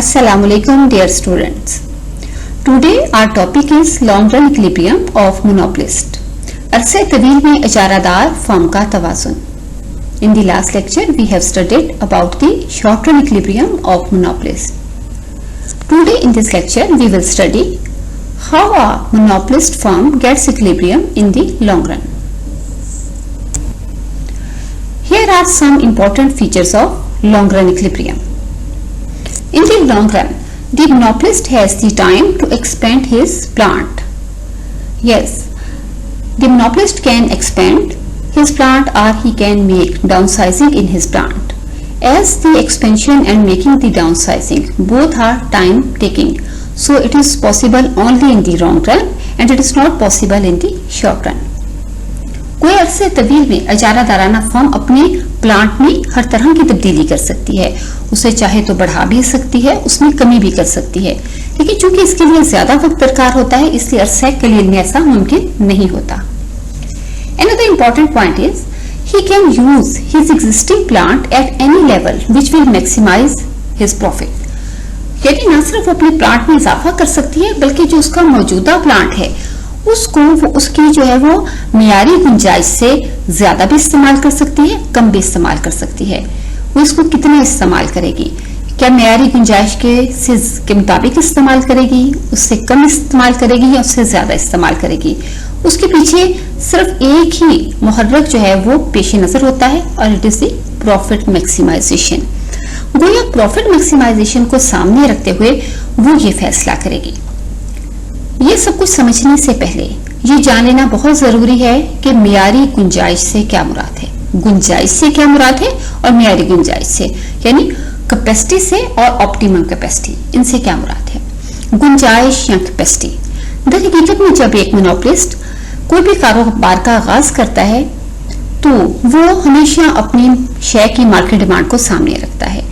Assalamualaikum dear students. Today our topic is long run equilibrium of monopolist. अरसे तवील में इजारादार firm का तवाज़ुन. In the last lecture we have studied about the short run equilibrium of monopolist. Today in this lecture we will study how a monopolist firm gets equilibrium in the long run. Here are some important features of long run equilibrium. In the long run, the monopolist has the time to expand his plant. Yes, the monopolist can expand his plant or he can make downsizing in his plant. As the expansion and making the downsizing both are time taking, so it is possible only in the long run and it is not possible in the short run. कोई अरसे तवील में इजारादाराना firm अपने plant में हर तरह की तब्दीली कर सकती है. उसे चाहे तो बढ़ा भी सकती है, उसमें कमी भी कर सकती है, लेकिन चूंकि इसके लिए ज्यादा वक्त दरकार होता है इसलिए अरसे कलील में ऐसा मुमकिन नहीं होता. Another important point is he can use his existing plant at any level which will maximize his profit. यानी न सिर्फ अपने प्लांट में इजाफा कर सकती है बल्कि जो उसका मौजूदा प्लांट है उसको उसकी जो है वो मियारी गुंजाइश से ज्यादा भी इस्तेमाल कर सकती है, कम भी इस्तेमाल कर सकती है. वो इसको कितना इस्तेमाल करेगी, क्या मियारी गुंजाइश के मुताबिक इस्तेमाल करेगी, उससे कम इस्तेमाल करेगी या उससे ज्यादा इस्तेमाल करेगी, उसके पीछे सिर्फ एक ही मुहर्रक जो है वो पेश नजर होता है और it is the profit maximization. गोया प्रॉफिट मैक्सिमाइजेशन को सामने रखते हुए वो ये फैसला करेगी. ये सब कुछ समझने से पहले ये जान लेना बहुत जरूरी है कि मियारी गुंजाइश से क्या मुराद है. गुंजाइश से क्या मुराद है और मियारी गुंजाइश से यानी कैपेसिटी से और ऑप्टिमम कैपेसिटी, इनसे क्या मुराद है. गुंजाइश या कैपेसिटी दर हकीकत में जब एक मोनोपोलिस्ट कोई भी कारोबार का आगाज करता है तो वो हमेशा अपनी शेयर की मार्केट डिमांड को सामने रखता है,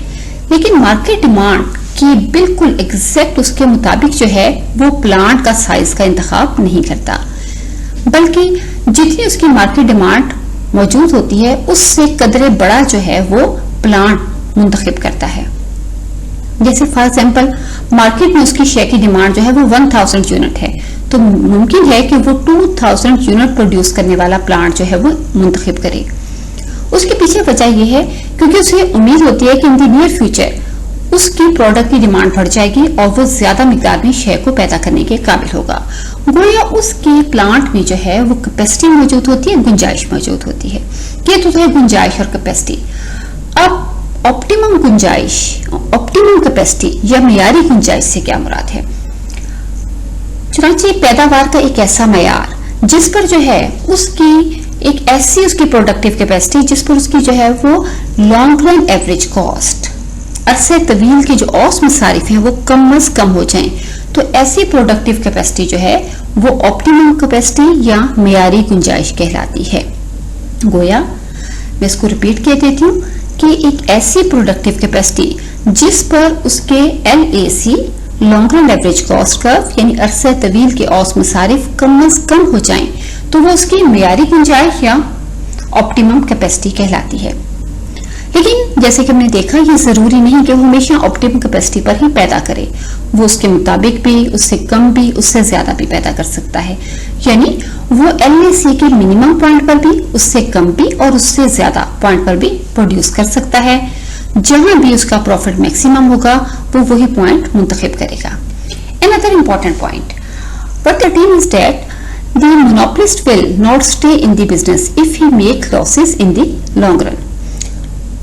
लेकिन मार्केट डिमांड कि बिल्कुल एग्जैक्ट उसके मुताबिक जो है वो प्लांट का साइज का इंतखाब नहीं करता, बल्कि जितनी उसकी मार्केट डिमांड मौजूद होती है उससे कदरे बड़ा जो है वो प्लांट मुंतखब करता है. जैसे फॉर एग्जांपल मार्केट में उसकी शेयर की डिमांड जो है वो 1000 यूनिट है तो मुमकिन है कि वो 2000 यूनिट प्रोड्यूस करने वाला प्लांट जो है वो मुंतखब करे. उसके पीछे वजह यह है क्योंकि उसे उम्मीद होती है कि इन द नियर फ्यूचर उसकी प्रोडक्ट की डिमांड बढ़ जाएगी और वो ज्यादा मिकदार में शेयर को पैदा करने के काबिल होगा. गोया उसके प्लांट में जो है वो कैपेसिटी मौजूद होती है, गुंजाइश मौजूद होती है. ये तो है गुंजाइश और कैपेसिटी. अब ऑप्टिमम गुंजाइश, ऑप्टिमम कैपेसिटी या मियारी गुंजाइश से क्या मुराद है. चुनांचे पैदावार का एक ऐसा मयार जिस पर जो है उसकी एक ऐसी उसकी प्रोडक्टिव कैपेसिटी जिस पर उसकी जो है वो लॉन्ग रन एवरेज कॉस्ट, अरसे तवील के जो औस मसारिफ हैं वो कम अज कम हो जाएं, तो ऐसी प्रोडक्टिव कैपेसिटी जो है वो ऑप्टिमम कैपेसिटी या मियारी गुंजाइश कहलाती है. गोया मैं इसको रिपीट कर देती हूँ कि एक ऐसी प्रोडक्टिव कैपेसिटी जिस पर उसके LAC long run average cost curve यानी अरसे तवील के औस मसारिफ कम अज कम हो जाएं, तो वो उसकी मियारी गुंजाइश या ऑप्टिमम कैपेसिटी कहलाती है. लेकिन जैसे कि हमने देखा ये जरूरी नहीं कि वो हमेशा ऑप्टिमम कैपेसिटी पर ही पैदा करे, वो उसके मुताबिक भी, उससे कम भी, उससे ज्यादा भी पैदा कर सकता है. यानी वो LAC के मिनिमम पॉइंट पर भी, उससे कम भी और उससे ज्यादा पॉइंट पर भी प्रोड्यूस कर सकता है. जहां भी उसका प्रॉफिट मैक्सिमम होगा वो वही पॉइंट मुंतखब करेगा. Another important point, what the team is that the monopolist will not stay in the business if he make losses in the long run.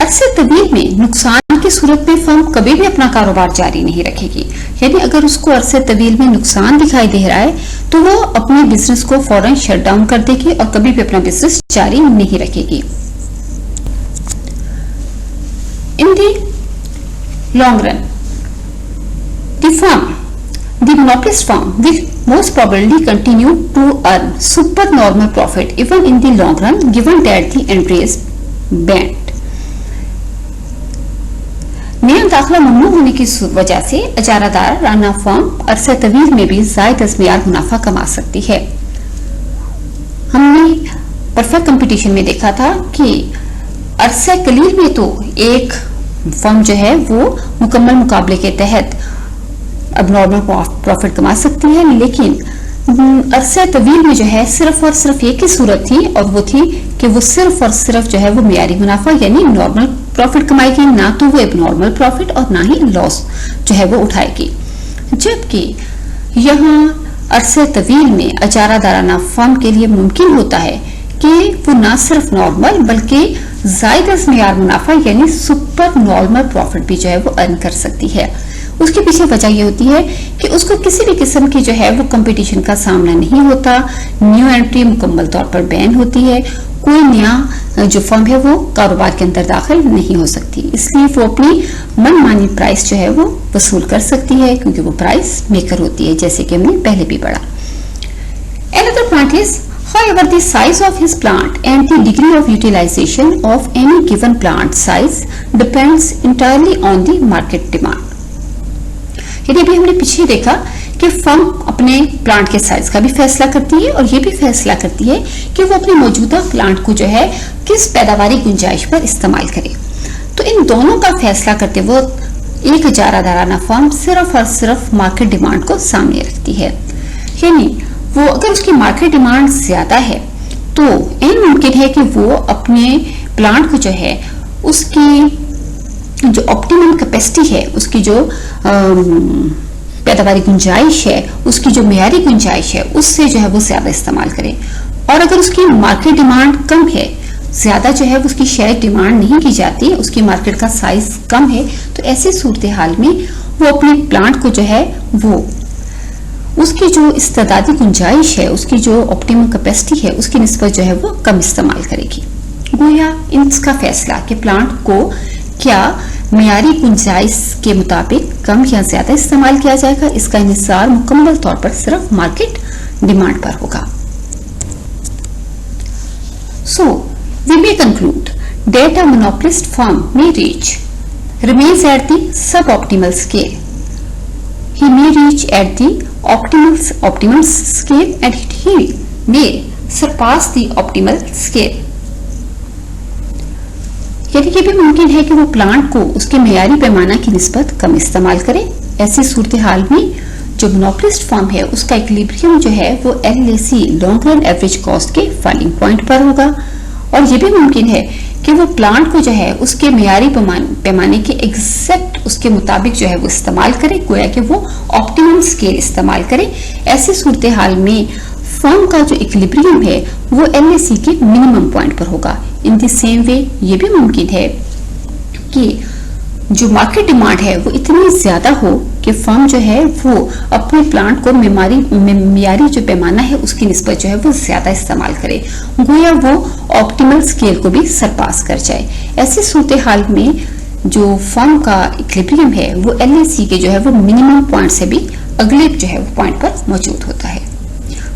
अरसे तवील में नुकसान की सूरत में फर्म कभी भी अपना कारोबार जारी नहीं रखेगी. यानी अगर उसको अरसे तवील में नुकसान दिखाई दे रहा है तो वो अपने बिजनेस को फौरन शट डाउन कर देगी और कभी भी अपना बिजनेस जारी नहीं रखेगी. In the long run the monopolist firm will most probably continue to earn supernormal profit even in the long run given that the entry is banned. नया दाखिला ममनू होने की वजह से इजारादार राना फर्म अरसे तवील में भी ज़ायद अज़मियार मुनाफा कमा सकती है. हमने परफेक्ट कंपटीशन में देखा था कि अरसे कलील में तो एक फर्म जो है वो मुकम्मल मुकाबले के तहत अब नॉर्मल प्रॉफिट कमा सकती है, लेकिन अरसे तवील में जो है सिर्फ और सिर्फ एक ही सूरत थी, और वो थी कि वो सिर्फ और सिर्फ जो है वो मियारी मुनाफा यानी नॉर्मल प्रॉफिट कमाएगी, ना तो वो एबनॉर्मल प्रॉफिट और ना ही लॉस जो है वो उठाएगी। जबकि यहाँ अरसे तवील में अजारा दाराना फर्म के लिए मुमकिन होता है कि वो ना सिर्फ नॉर्मल बल्कि ज़ायद अज़ मियार मुनाफा यानी सुपर नॉर्मल प्रॉफिट भी जो है वो अर्न कर सकती है। उसके पीछे वजह ये होती है कि उसको किसी भी किस्म की जो है वो कंपटीशन का सामना नहीं होता, न्यू एंट्री मुकम्मल तौर पर बैन होती है, कोई नया जो फर्म है वो कारोबार के अंदर दाखिल नहीं हो सकती, इसलिए वो अपनी मनमानी प्राइस जो है वो वसूल कर सकती है क्योंकि वो प्राइस मेकर होती है, जैसे कि हमने पहले भी पढ़ा। Another point is, however, the size of his plant and the degree of utilization of any given plant size depends entirely on the market demand. यदि भी हमने पीछे देखा कि फर्म अपने प्लांट के साइज का भी फैसला करती है और ये भी फैसला करती है कि वो अपने मौजूदा प्लांट को जो है किस पैदावारी गुंजाइश पर इस्तेमाल करे। तो इन दोनों का फैसला करते वक्त एक अजारा दाराना फर्म सिर्फ और सिर्फ मार्केट डिमांड को सामने रखती है, यानी वो अगर उसकी मार्केट डिमांड ज्यादा है तो इन मुमकिन है कि वो अपने प्लांट को जो है उसकी जो ऑप्टिमम कैपेसिटी है, उसकी जो पैदावारी गुंजाइश है, उसकी जो मियारी गुंजाइश है, उससे जो है वो ज्यादा इस्तेमाल करे। और अगर उसकी मार्केट डिमांड कम है, ज्यादा जो है उसकी शायद डिमांड नहीं की जाती, उसकी मार्केट का साइज कम है, तो ऐसी सूरत हाल में वो अपने प्लांट को जो है वो उसकी जो इस्तेदादी गुंजाइश है, उसकी जो ऑप्टिमम कैपेसिटी है, उसकी निस्बत जो है वो कम इस्तेमाल करेगी। गोया इसका फैसला कि प्लांट को क्या मियारी गुंजाइश के मुताबिक कम या ज्यादा इस्तेमाल किया जाएगा, इसका इन्हिसार मुकम्मल तौर पर सिर्फ मार्केट डिमांड पर होगा। So, we may conclude that a monopolist firm may remains at the suboptimal scale. He may reach at the optimal scale and he may surpass the optimal scale. यदि ये भी मुमकिन है कि वो प्लांट को उसके मियारी पैमाना की निस्बत कम इस्तेमाल करे। ऐसी सूरत हाल में जो मोनोपोलिस्ट फर्म है उसका इक्विलिब्रियम जो है वो LAC long run average cost के फॉलिंग पॉइंट पर होगा, और ये भी मुमकिन है कि वो प्लांट को जो है उसके मियारी पैमाने के एग्जैक्ट उसके मुताबिक जो है वो इस्तेमाल करे, गोया कि वो ऑप्टिमम स्केल इस्तेमाल करे। ऐसी सूरत हाल में फर्म का जो इक्विलिब्रियम है वो LAC के मिनिमम पॉइंट पर होगा। इन द सेम वे ये भी मुमकिन है कि जो मार्केट डिमांड है वो इतनी ज्यादा हो कि फर्म जो है वो अपने प्लांट को मियारी जो पैमाना है उसकी निस्बत जो है वो ज्यादा इस्तेमाल करे, गोया वो ऑप्टिमल स्केल को भी सरपास कर जाए। ऐसी सूरत हाल में जो फर्म का इक्विलिब्रियम है वो LAC के जो है वो मिनिमम पॉइंट से भी अगले जो है वो पॉइंट पर मौजूद होता है।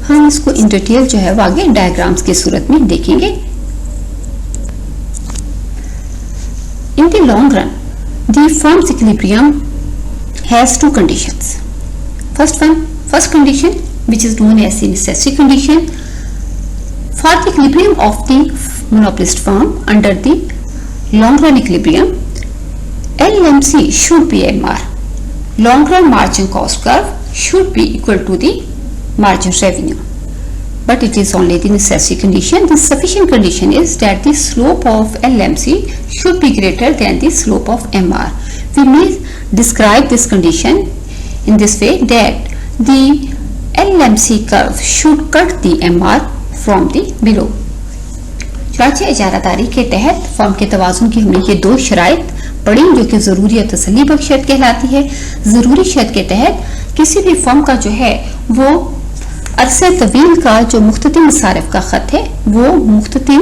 हम इसको इन डिटेल जो है वो आगे डायग्राम्स की सूरत में देखेंगे। In the long run, the firm's equilibrium has two conditions. First condition, which is known as the necessary condition, for the equilibrium of the monopolist firm under the long run equilibrium, LMC should be MR. Long run margin cost curve should be equal to the margin revenue. But it is only the necessary condition. The sufficient condition is that the slope of LMC should be greater than the slope of MR. We may describe this condition in this way, that the LMC curve should cut the MR from the below. चुनाचे इजारादारी के तहत firm के तवाज़ुन की हमने ये दो शराइत पढ़ी जो कि ज़रूरी और तसल्ली बख्श शर्त कहलाती है। ज़रूरी शर्त के तहत किसी भी फर्म का जो है वो अरसे तवील का जो मुख्ततिम मसारिफ का खत है वो मुख्ततिम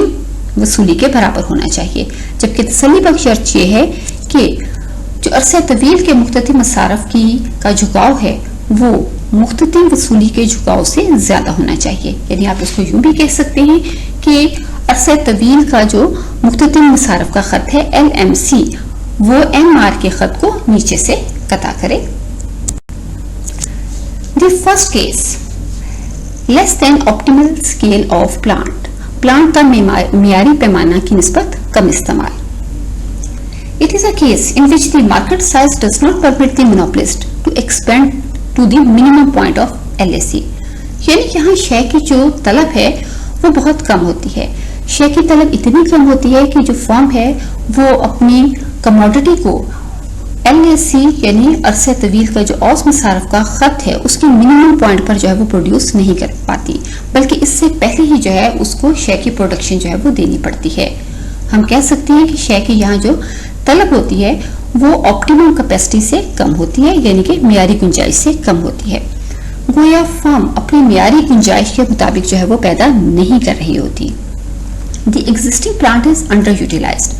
वसूली के बराबर होना चाहिए, जबकि तसल्ली बख्श शर्त ये है कि जो अरसे तवील के मुख्ततिम मसारिफ का झुकाव है वो मुख्ततिम वसूली के झुकाव से ज्यादा होना चाहिए। यानी आप इसको यूं भी कह सकते हैं कि अरसे तवील का जो मुख्ततिम मसारिफ का खत है LMC वो MR के खत को नीचे से कता करे। The first case, less than optimal scale of plant का मियारी पैमाना की निस्बत कम इस्तेमाल। It is a case in which the market size does not permit the monopolist to expand to the minimum point of LAC. यानी यहाँ share की जो तलब है वो बहुत कम होती है। शेयर की तलब इतनी कम होती है कि जो फर्म है वो अपनी कमोडिटी को LAC यानी अरसे तवील का जो औस मुसारफ का खत है उसके मिनिमम पॉइंट पर जो है वो प्रोड्यूस नहीं कर पाती, बल्कि इससे पहले ही जो है उसको शेयर की प्रोडक्शन जो है वो देनी पड़ती है। हम कह सकते हैं कि शेयर की यहाँ जो तलब होती है वो ऑप्टिमम कैपेसिटी से कम होती है, यानी कि मियारी गुंजाइश से कम होती है। गोया फर्म अपनी मियारी गुंजाइश के मुताबिक जो है वो पैदा नहीं कर रही होती। The existing plant is under utilized,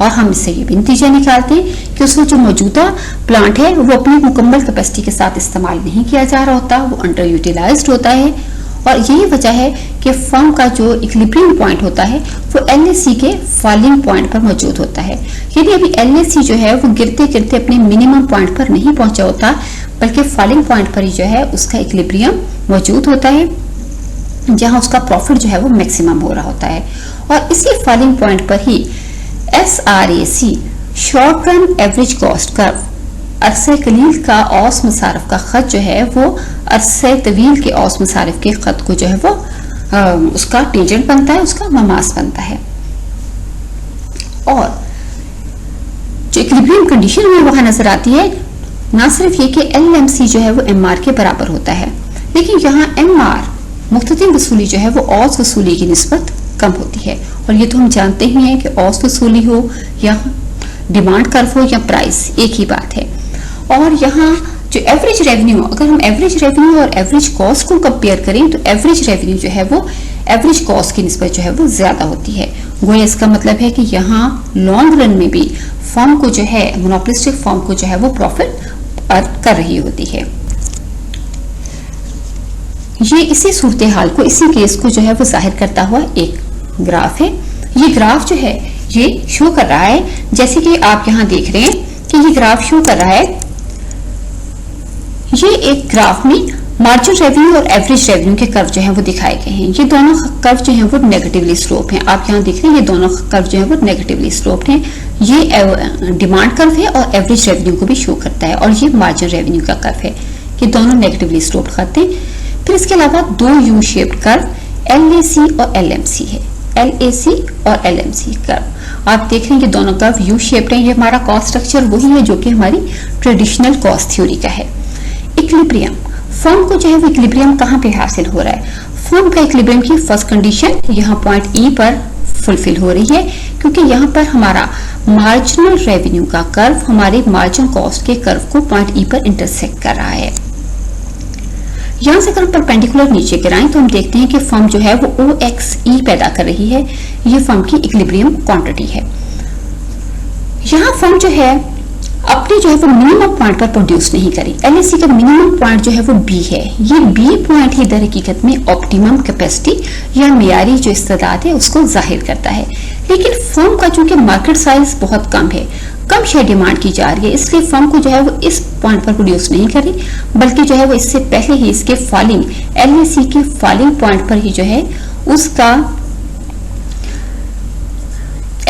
और हम इससे ये भी नतीजा निकालते हैं कि उसमें जो मौजूदा प्लांट है वो अपनी मुकम्मल कैपेसिटी के साथ इस्तेमाल नहीं किया जा रहा होता, वो अंडर यूटिलाइज्ड होता है। और यही वजह है कि फर्म का जो इक्विलिब्रियम पॉइंट होता है वो LAC के फॉलिंग पॉइंट पर मौजूद होता है। यानी अभी LAC जो है वो गिरते गिरते अपने मिनिमम पॉइंट पर नहीं पहुंचा होता, बल्कि फॉलिंग पॉइंट पर ही जो है उसका इक्विलिब्रियम मौजूद होता है, जहां उसका प्रॉफिट जो है वो मैक्सिमम हो रहा होता है। और इसी फॉलिंग पॉइंट पर ही SRAC short run average cost curve अरसे कलील का औस मुसारफ का खत जो है वो अरसे तवील के औस मुसारफ के खत को जो है वो उसका टेंजेंट बनता है, उसका ममास बनता है। और जो इक्विलिब्रियम कंडीशन हमें वहां नजर आती है, ना सिर्फ ये कि LMC जो है वो MR के बराबर होता है, लेकिन यहाँ MR मुख्ततिम वसूली जो है वो औस वसूली की निस्बत कम होती है। और ये तो हम जानते ही हैं कि औसत वसूली हो या डिमांड कर्व हो या प्राइस, एक ही बात है। और यहाँ जो एवरेज रेवेन्यू, अगर हम एवरेज रेवेन्यू और एवरेज कॉस्ट को कंपेयर करें तो एवरेज रेवेन्यू जो है वो एवरेज कॉस्ट की निस्बत जो है वो ज्यादा होती है। गोया इसका मतलब है कि यहाँ लॉन्ग रन में भी फर्म को जो है, मोनोपोलिस्टिक फर्म को जो है वो प्रॉफिट अर्न कर रही होती है। ये इसी सूरत हाल को, इसी केस को जो है वो जाहिर करता हुआ एक ग्राफ है। ये ग्राफ जो है ये शो कर रहा है, जैसे कि आप यहाँ देख रहे हैं कि ये ग्राफ शो कर रहा है, ये एक ग्राफ में मार्जिन रेवेन्यू और एवरेज रेवेन्यू के कर्व जो है वो दिखाए गए हैं। ये दोनों कर्व जो है वो नेगेटिवली स्लोप हैं। आप यहाँ देख रहे हैं ये दोनों कर्व जो है वो नेगेटिवली स्लोप हैं। ये डिमांड कर्व है और एवरेज रेवेन्यू को भी शो करता है, और ये मार्जिन रेवेन्यू का कर्व है। ये दोनों नेगेटिवली स्लोप खाते हैं। फिर इसके अलावा दो यू शेप्ड कर्व LAC और LMC है, LAC और LMC कर्व। आप देख रहे हैं कि दोनों कर्व यू शेप्ड हैं। ये हमारा कॉस्ट स्ट्रक्चर वही है जो कि हमारी ट्रेडिशनल कॉस्ट थ्योरी का है। इक्विलिब्रियम, फर्म को जो है वो इक्विलिब्रियम कहाँ पे हासिल हो रहा है? फर्म का इक्विलिब्रियम की फर्स्ट कंडीशन यहाँ पॉइंट E पर फुलफिल हो रही है, क्योंकि यहाँ पर हमारा मार्जिनल रेवेन्यू का कर्व हमारे मार्जिन कॉस्ट के कर्व को पॉइंट E पर इंटरसेक्ट कर रहा है। यहाँ से अगर हम परपेंडिकुलर नीचे गिराएं तो हम देखते हैं कि फर्म जो है वो OXE पैदा कर रही है। ये फर्म की इक्विलिब्रियम क्वांटिटी है। यहाँ फर्म जो है अपने जो है वो मिनिमम पॉइंट पर प्रोड्यूस नहीं करी। LAC का मिनिमम पॉइंट जो है वो B है। ये B पॉइंट ही दर हकीकत में ऑप्टिमम कैपेसिटी या मियारी जो इस्तेदाद है उसको जाहिर करता है। लेकिन फर्म का चूंकि मार्केट साइज बहुत कम है, कम शेयर डिमांड की जा रही है, इसलिए फर्म को जो है वो इस पॉइंट पर प्रोड्यूस नहीं करी, बल्कि जो है वो इससे पहले ही इसके फॉलिंग LAC के फॉलिंग पॉइंट पर ही जो है उसका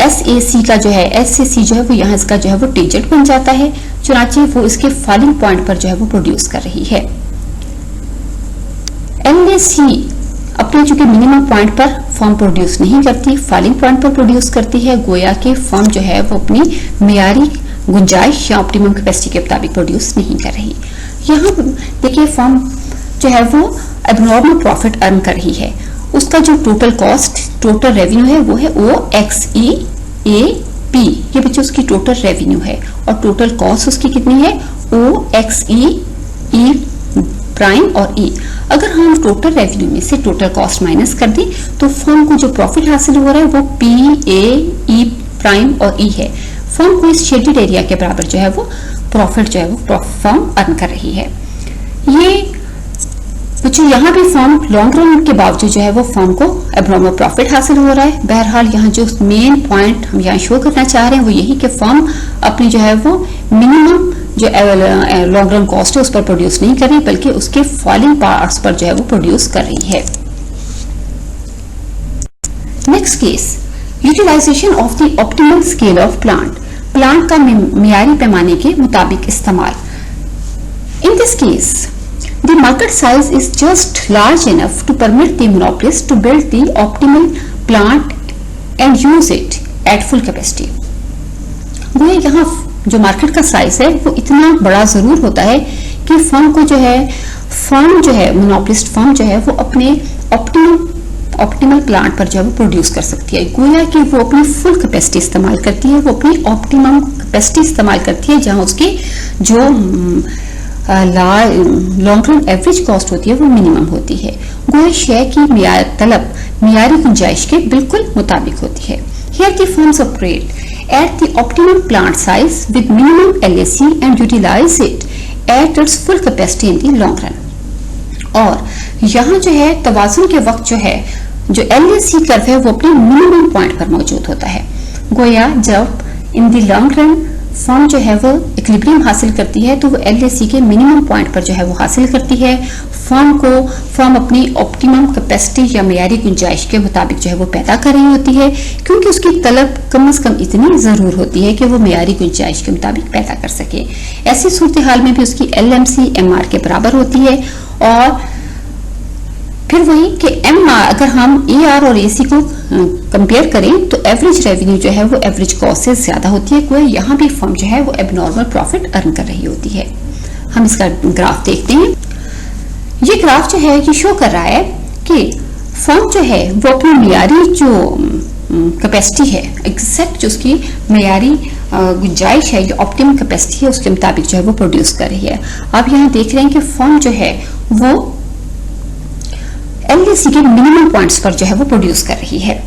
SAC का जो है SAC जो है वो यहाँ इसका जो है वो टेंजेंट बन जाता है, चुनाचे वो इसके फॉलिंग पॉइंट पर जो है वो प्रोड्यूस कर रही है। LAC अपने चूंकि मिनिमम पॉइंट पर फर्म प्रोड्यूस नहीं करती, फॉलिंग पॉइंट पर प्रोड्यूस करती है। गोया के फर्म जो है वो अपनी मियारी गुंजाइश या ऑप्टिमम कैपेसिटी के मुताबिक प्रोड्यूस नहीं कर रही। यहाँ देखिए फर्म जो है वो एबनॉर्मल प्रॉफिट अर्न कर रही है। उसका जो टोटल कॉस्ट, टोटल रेवेन्यू है वो है OXEAP, ये बच्चे उसकी टोटल रेवेन्यू है, और टोटल कॉस्ट उसकी कितनी है OXE प्राइम और E। अगर हम टोटल रेवेन्यू में से टोटल कॉस्ट माइनस कर दें तो फर्म को जो प्रॉफिट हासिल हो रहा है वो PAE प्राइम और E है। फर्म को इस शेडेड एरिया के बराबर जो है वो प्रॉफिट जो है वो फर्म अर्न कर रही है। ये बच्चों यहाँ भी फर्म लॉन्ग रन के बावजूद जो है वो फर्म को एबनॉर्मल प्रॉफिट हासिल हो रहा है। बहरहाल यहाँ जो मेन पॉइंट हम यहाँ शो करना चाह रहे हैं वो यही कि फर्म अपनी जो है वो मिनिमम जो लॉन्ग रन कॉस्ट है उस पर प्रोड्यूस नहीं कर रही, बल्कि उसके फॉलिंग पार्ट्स पर जो है वो प्रोड्यूस कर रही है। Next case, utilization of the optimal scale of plant. Plant का मियारी पैमाने के मुताबिक इस्तेमाल। In this case the market size is just large enough to permit the monopolist to build the optimal plant and use it at full capacity। वो यहाँ जो market का साइज है वो इतना बड़ा जरूर होता है कि फर्म जो है मोनोपोलिस्ट फर्म जो है वो अपने ऑप्टिमल प्लांट पर जो है वो प्रोड्यूस कर सकती है। गोया कि वो अपनी फुल कैपेसिटी इस्तेमाल करती है, वो अपनी ऑप्टिमम कैपेसिटी इस्तेमाल करती है, जहां उसकी जो लॉन्ग रन एवरेज कॉस्ट होती है वो मिनिमम होती है। गोया शेयर की तलब मियारी गुंजाइश के बिल्कुल मुताबिक होती है। Here the firms operate at the optimum plant size with minimum LAC and utilize it at its full capacity in the long run। और यहाँ जो है तवाज़ुन के वक्त जो है जो LAC कर्व है वो अपने मिनिमम पॉइंट पर मौजूद होता है। गोया जब in the long run firm जो है वो इक्विलिब्रियम हासिल करती है तो वो LAC के मिनिमम पॉइंट पर जो है वो हासिल करती है। फर्म अपनी ऑप्टिमम कैपेसिटी या मियारी गुंजाइश के मुताबिक जो है वो पैदा कर रही होती है, क्योंकि उसकी तलब कम से कम इतनी जरूर होती है कि वो मियारी गुंजाइश के मुताबिक पैदा कर सके। ऐसी सूरत हाल में भी उसकी LMC MR के बराबर होती है। और फिर वही कि MR अगर हम AR और AC को कंपेयर करें तो एवरेज रेवेन्यू जो है वो एवरेज कॉस्ट से ज्यादा होती है। कोई यहाँ भी फर्म जो है वो एबनॉर्मल प्रॉफिट अर्न कर रही होती है। हम इसका ग्राफ देखते हैं। ये ग्राफ जो है ये शो कर रहा है कि फर्म जो है वो अपनी मियारी जो कैपेसिटी है, एग्जैक्ट जो उसकी मियारी गुंजाइश है, ये ऑप्टिमम कैपेसिटी है, उसके मुताबिक जो है वो प्रोड्यूस कर रही है। आप यहाँ देख रहे हैं कि फर्म जो है वो LAC के मिनिमम पॉइंट्स पर जो है वो प्रोड्यूस कर रही है।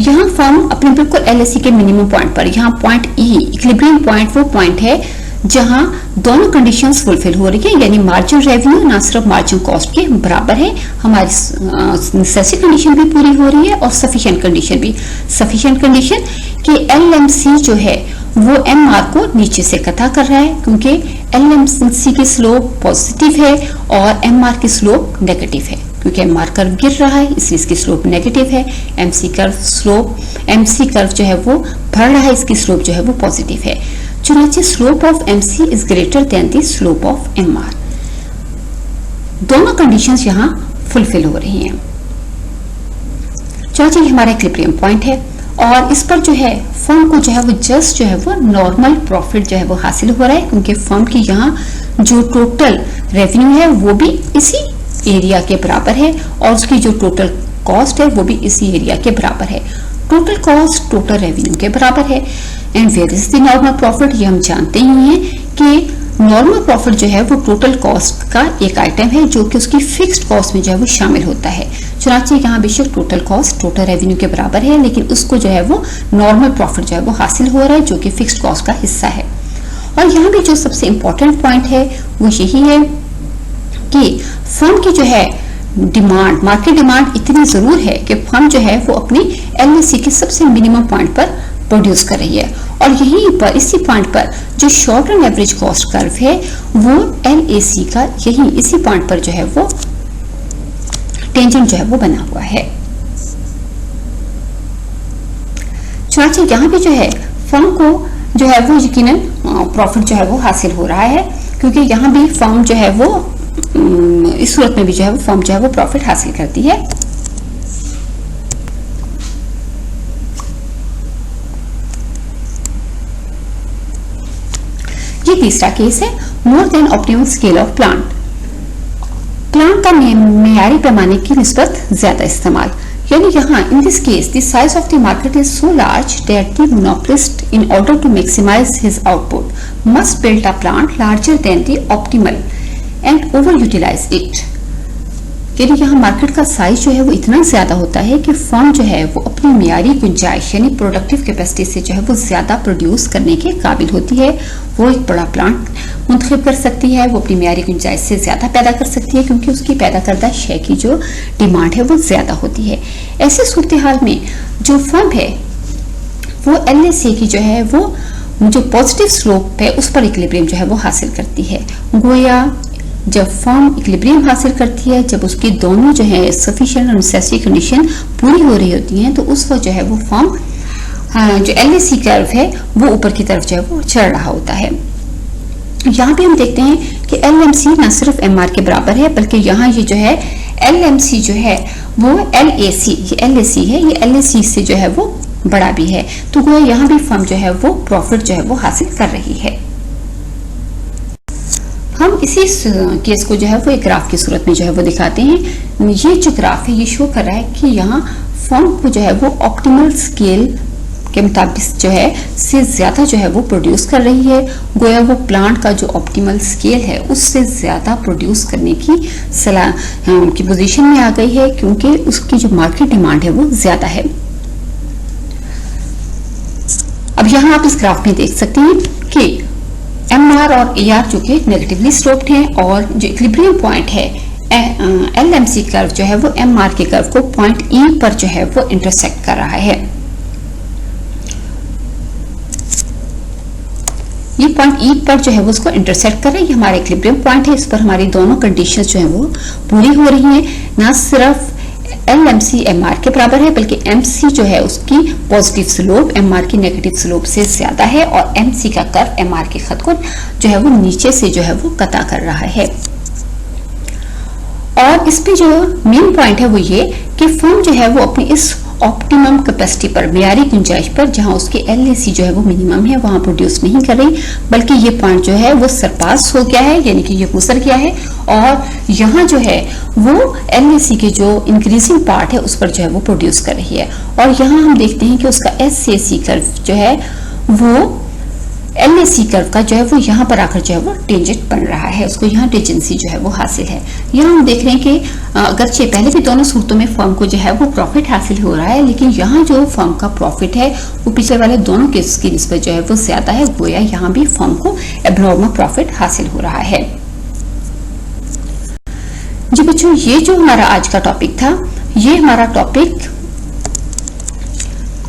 यहाँ फर्म अपने बिल्कुल LAC के मिनिमम पॉइंट पर, यहाँ पॉइंट E इक्विलिब्रियम पॉइंट वो पॉइंट है जहां दोनों कंडीशंस फुलफिल हो रही है, यानी मार्जिन रेवेन्यू ना सिर्फ मार्जिन कॉस्ट के बराबर है, हमारी नेसेसरी कंडीशन भी पूरी हो रही है और सफिशिएंट कंडीशन भी। सफिशिएंट कंडीशन कि LMC जो है वो MR को नीचे से कटा कर रहा है, क्योंकि LMC की स्लोप पॉजिटिव है और MR की स्लोप नेगेटिव है, क्योंकि MR कर्व गिर रहा है इसलिए इसकी स्लोप नेगेटिव है। MC कर्व जो है वो बढ़ रहा है, इसकी स्लोप जो है वो पॉजिटिव है। चुनांचे slope of MC is greater than the slope of MR। दोनों कंडीशंस यहाँ फुलफिल हो रही हैं। चुनांचे हमारा इक्विलिब्रियम पॉइंट है और इस पर जो है फर्म को जो है वो जस्ट जो है वो नॉर्मल प्रॉफिट जो है वो हासिल हो रहा है, क्योंकि फर्म की यहाँ जो टोटल रेवेन्यू है वो भी इसी एरिया के बराबर है और उसकी जो टोटल कॉस्ट है वो भी इसी एरिया के बराबर है। टोटल कॉस्ट टोटल रेवेन्यू के बराबर है। And where is the normal profit, ये हम जानते ही हैं कि नॉर्मल प्रॉफिट जो है वो टोटल कॉस्ट का एक आइटम है जो कि उसकी फिक्स्ड कॉस्ट में जो है वो शामिल होता है। चुनांचे यहाँ बेशक टोटल कॉस्ट टोटल रेवेन्यू के बराबर है, लेकिन उसको जो है वो नॉर्मल प्रॉफिट जो है वो हासिल हो रहा है जो कि फिक्स्ड कॉस्ट का हिस्सा है। और यहाँ भी जो सबसे इंपॉर्टेंट पॉइंट है वो यही है कि फर्म की जो है डिमांड, मार्केट डिमांड इतनी जरूर है कि फर्म जो है वो अपनी LAC के सबसे मिनिमम पॉइंट पर प्रोड्यूस कर रही है। और यहीं पर इसी पॉइंट पर जो short run average cost curve है वो LAC का यही इसी पॉइंट पर जो है वो टेंजेंट जो है वो बना हुआ है। चुनांचे यहाँ भी जो है फर्म को जो है वो यकीनन प्रॉफिट जो है वो हासिल हो रहा है, क्योंकि यहाँ भी फर्म जो है वो इस सूरत में भी जो है वो फर्म जो है वो प्रॉफिट हासिल करती है। ये तीसरा केस है, more than optimum scale of plant. Plant का मेयारी पैमाने की निस्बत ज्यादा इस्तेमाल, यानी यहाँ in this case the size of the market is so large that the monopolist in order to maximize his output must build a plant larger than the optimal and over utilize it. यानी यहाँ market का size जो है वो इतना ज्यादा होता है कि फर्म जो है वो अपनी मियारी गुंजाइश यानी प्रोडक्टिव कैपेसिटी से जो है वो ज्यादा प्रोड्यूस करने के काबिल होती है। वो एक बड़ा प्लांट मुंतखब कर सकती है, वो अपनी मियारी गुंजाइश से ज्यादा पैदा कर सकती है, क्योंकि उसकी पैदा करदा शय की जो डिमांड है वो ज्यादा होती है। ऐसे सूरत हाल में जो फर्म है वो LAC की जो है वो जो पॉजिटिव स्लोप है उस पर इक्विलिब्रियम जो है वो हासिल करती है। गोया जब फर्म इक्विलिब्रियम हासिल करती है, जब उसकी दोनों जो है सफिशिएंट और नेसेसरी कंडीशन पूरी हो रही होती हैं, तो उस वक्त जो है वो फर्म जो LAC कर्व है वो ऊपर की तरफ जो है वो चढ़ रहा होता है। यहाँ पे हम देखते हैं कि LMC न सिर्फ MR के बराबर है बल्कि यहाँ ये जो है LMC जो है वो LAC, ये LAC है, ये LAC से जो है वो बड़ा भी है। तो गोया यहाँ भी फर्म जो है वो प्रॉफिट जो है वो हासिल कर रही है। हम इसी केस को जो है वो एक ग्राफ की सूरत में जो है वो दिखाते हैं। ये जो ग्राफ है ये शो कर रहा है कि यहाँ फर्म को जो है वो ऑप्टिमल स्केल के मुताबिक जो है से ज्यादा जो है वो प्रोड्यूस कर रही है। गोया वो प्लांट का जो ऑप्टिमल स्केल है उससे ज्यादा प्रोड्यूस करने की सलाह की पोजीशन में आ गई है, क्योंकि उसकी जो मार्केट डिमांड है वो ज्यादा है। अब यहाँ आप इस ग्राफ में देख सकते हैं कि MR और AR जो कि नेगेटिवली स्लोप्ड हैं और जो इक्विलिब्रियम पॉइंट है LMC कर्व जो है वो MR के कर्व को पॉइंट E पर जो है वो इंटरसेक्ट कर रहा है। ये पॉइंट E पर जो है वो उसको इंटरसेक्ट कर रहा है। ये हमारा इक्विलिब्रियम पॉइंट है, इस पर हमारी दोनों कंडीशंस जो है वो पूरी हो रही हैं। ना सिर्फ LMC MR के बराबर है बल्कि MC जो है उसकी पॉजिटिव स्लोप MR की नेगेटिव स्लोप से ज्यादा है और MC का कर्व MR के खत को जो है वो नीचे से जो है वो कता कर रहा है। और इस पे जो मेन पॉइंट है वो ये कि फर्म जो है वो अपनी इस ऑप्टिमम कैपेसिटी पर, मियारी गुंजाइश पर, जहां उसके LAC जो है वो मिनिमम है वहां प्रोड्यूस नहीं कर रही, बल्कि ये पॉइंट जो है वो सरपास हो गया है, यानी कि ये गुजर गया है और यहाँ जो है वो LAC के जो इंक्रीजिंग पार्ट है उस पर जो है वो प्रोड्यूस कर रही है। और यहाँ हम देखते हैं कि उसका SAC कर्व जो है वो LAC कर्व का जो है वो यहाँ पर आकर जो है वो टेंजेंट बन रहा है, उसको यहाँ टेंजेंसी जो है वो हासिल है। यहाँ हम देख रहे हैं कि अगरचे पहले भी दोनों सूरतों में फर्म को जो है वो प्रॉफिट हासिल हो रहा है, लेकिन यहाँ जो फर्म का प्रॉफिट है वो पिछले वाले दोनों केस की निस्बत जो है वो ज्यादा है। गोया यहाँ भी फर्म को एब्नॉर्मल प्रॉफिट हासिल हो रहा है। जी बच्चों, ये जो हमारा आज का टॉपिक था, ये हमारा टॉपिक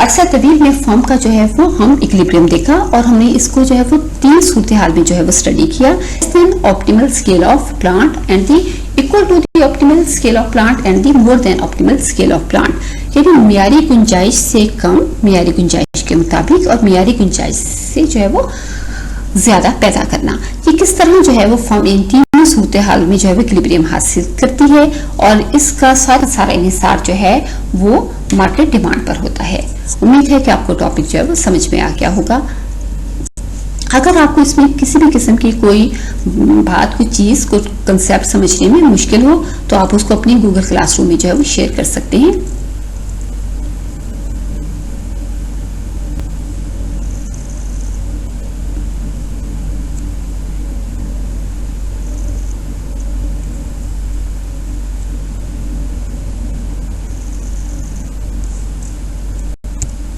अरसा तवील में फर्म का जो है वो हम इक्विलिब्रियम देखा और हमने इसको जो है वो तीन सूरत हाल में जो है वो स्टडी किया। Optimal scale of plant and the equal to the optimal scale of plant and the more than optimal scale of plant, यानी मियारी गुंजाइश से कम, मियारी गुंजाइश के मुताबिक और मियारी गुंजाइश से जो है वो ज्यादा पैदा करना। ये किस तरह जो है वो फर्म इन तीनों सूरत हाल में जो है वो इक्विलिब्रियम हासिल करती है और इसका सारा इन्हिसार जो है वो मार्केट डिमांड पर होता है। उम्मीद है कि आपको टॉपिक जो है वो समझ में आ गया होगा। अगर आपको इसमें किसी भी किस्म की कोई बात, कोई चीज, कोई कंसेप्ट समझने में मुश्किल हो तो आप उसको अपनी गूगल क्लासरूम में जो है वो शेयर कर सकते हैं।